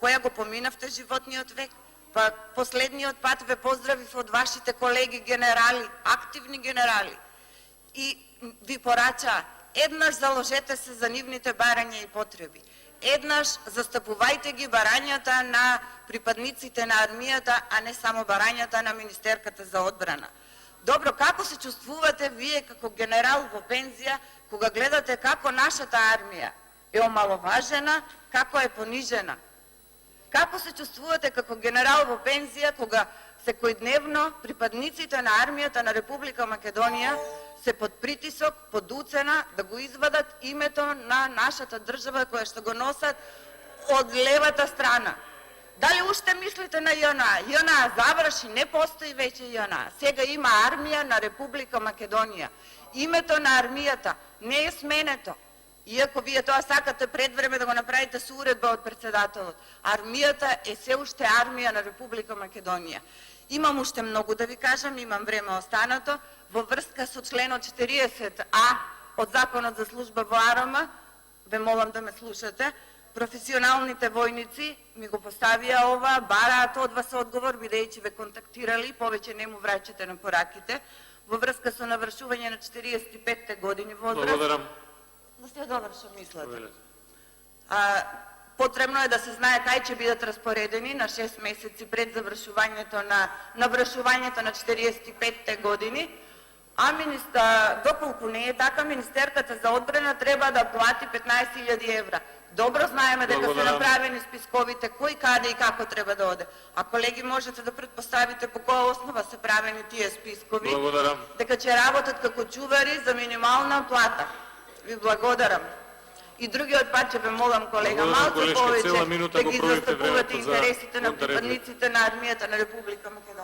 која го поминавте животниот век. Па последниот пат ве поздравив од вашите колеги генерали, активни генерали. И ви порача, еднаш заложете се за нивните барања и потреби. Еднаш застапувајте ги барањата на припадниците на армијата, а не само барањата на Министерката за одбрана. Добро, како се чувствувате вие како генерал во пензија, кога гледате како нашата армија е омаловажена, како е понижена? Како се чувствувате како генерал во пензија, кога секојдневно припадниците на армијата на Република Македонија се под притисок, под уцена да го извадат името на нашата држава која што го носат од левата страна? Дали уште мислите на ЈНА? ЈНА заврши, не постои веќе ЈНА. Сега има армија на Република Македонија. Името на армијата не е сменето. Иако вие тоа сакате пред време да го направите со уредба од председателот. Армијата е се уште армија на Република Македонија. Имам уште многу да ви кажам, имам време останато, во врска со членот 40А од Законот за служба во АРМ, ве молам да ме слушате, професионалните војници ми го поставија ова, бараат од вас одговор, бидејќи ве контактирали, повеќе не му враќате на пораките, во врска со навршување на 45 години возраст. Благодарам. Да се довршам мислата. Потребно е да се знае кај ќе бидат распоредени на 6 месеци пред завршувањето на навршувањето на 45 години, а доколку не е така, Министерката за одбрана треба да плати 15.000 евра. Добро знаеме дека се направени списковите кој, каде и како треба да оде. А колеги, можете да предпоставите по која основа се правени тие спискови, дека ќе работат како чувари за минимална плата. Ви благодарам. И другиот пат ќе ве молам, колега, малку повеќе да ги застапувате интересите на припадниците на армијата на Република Македонија.